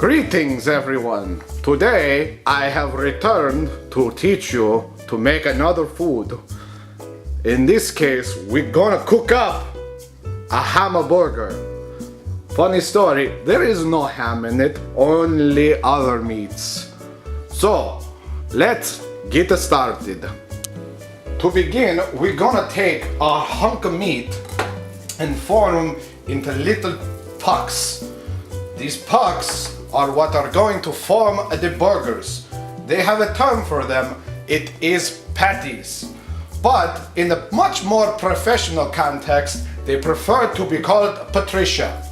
Greetings everyone! Today I have returned to teach you to make another food. In this case, we're gonna cook up a hamburger. Funny story, there is no ham in it, only other meats. So, let's get started. To begin, we're gonna take a hunk of meat and form them into little pucks. These pucks are what are going to form the burgers. They have a term for them, it is patties. But in a much more professional context, they prefer to be called patricia.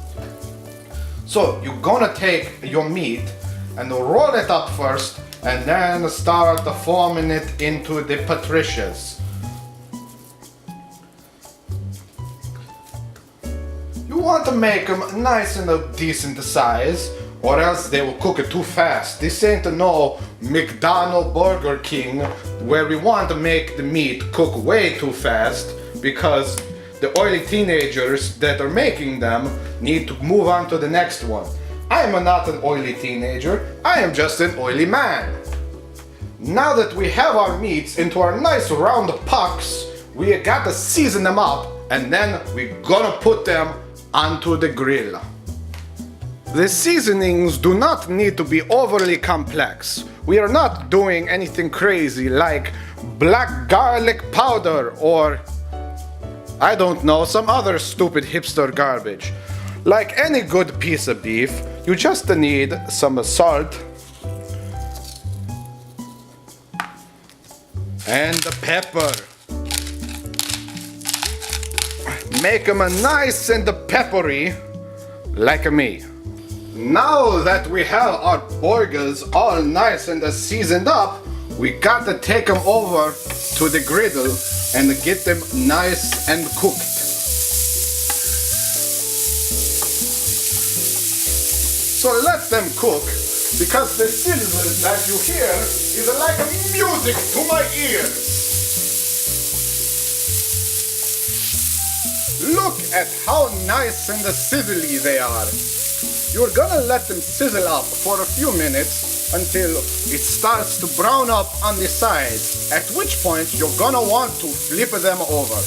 So you're gonna take your meat and roll it up first and then start forming it into the patricias. You want to make them nice and a decent size, or else they will cook it too fast. This ain't no McDonald's Burger King where we want to make the meat cook way too fast because the oily teenagers that are making them need to move on to the next one. I am not an oily teenager, I am just an oily man. Now that we have our meats into our nice round pucks, we got to season them up and then we're gonna put them onto the grill. The seasonings do not need to be overly complex. We are not doing anything crazy like black garlic powder or, I don't know, some other stupid hipster garbage. Like any good piece of beef, you just need some salt and pepper. Make them nice and peppery like me. Now that we have our burgers all nice and seasoned up, we got to take them over to the griddle and get them nice and cooked. So let them cook, because the sizzle that you hear is like music to my ears. Look at how nice and sizzly they are. You're gonna let them sizzle up for a few minutes until it starts to brown up on the sides, at which point you're gonna want to flip them over.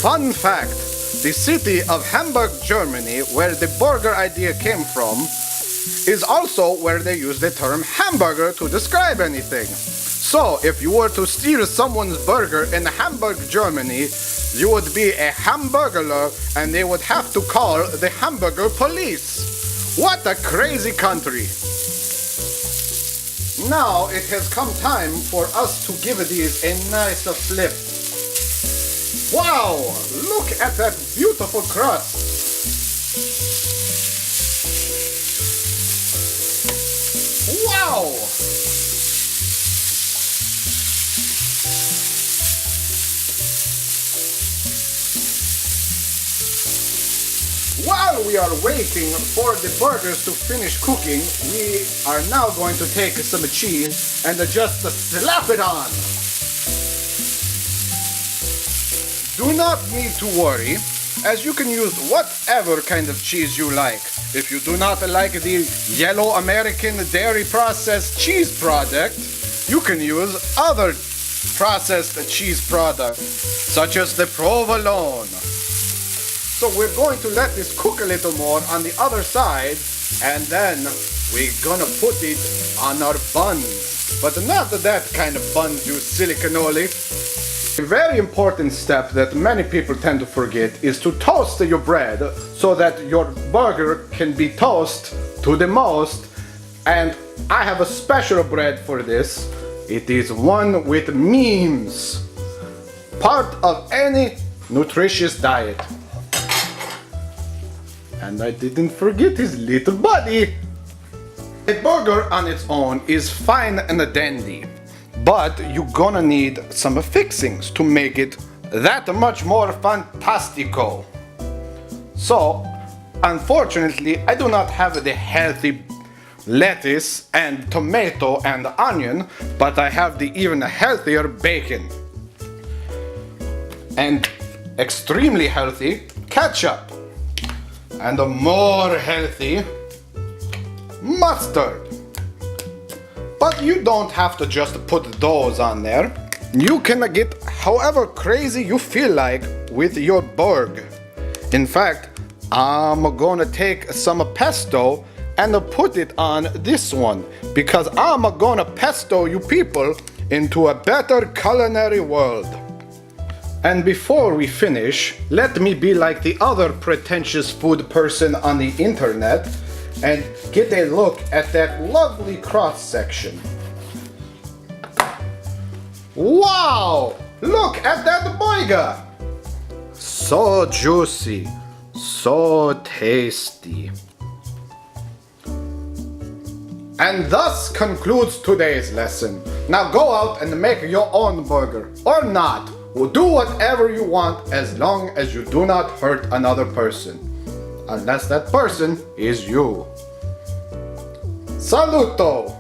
Fun fact, the city of Hamburg, Germany, where the burger idea came from, is also where they use the term hamburger to describe anything. So if you were to steal someone's burger in Hamburg, Germany, you would be a hamburglar and they would have to call the hamburger police. What a crazy country. Now it has come time for us to give these a nice flip. Wow, look at that beautiful crust. Wow. While we are waiting for the burgers to finish cooking, we are now going to take some cheese and just slap it on. Do not need to worry, as you can use whatever kind of cheese you like. If you do not like the yellow American dairy processed cheese product, you can use other processed cheese products, such as the provolone. So we're going to let this cook a little more on the other side, and then we're gonna put it on our buns. But not that kind of buns, you silly cannoli. A very important step that many people tend to forget is to toast your bread so that your burger can be toasted to the most. And I have a special bread for this. It is one with memes, part of any nutritious diet. And I didn't forget his little buddy. A burger on its own is fine and dandy, but you're gonna need some fixings to make it that much more fantastico. So, unfortunately, I do not have the healthy lettuce and tomato and onion, but I have the even healthier bacon. And extremely healthy ketchup. And a more healthy mustard. But you don't have to just put those on there. You can get however crazy you feel like with your burger. In fact, I'm gonna take some pesto and put it on this one because I'm gonna pesto you people into a better culinary world. And before we finish, let me be like the other pretentious food person on the internet and get a look at that lovely cross section. Wow! Look at that burger! So juicy, so tasty. And thus concludes today's lesson. Now go out and make your own burger, or not. Do whatever you want as long as you do not hurt another person. Unless that person is you. Saluto!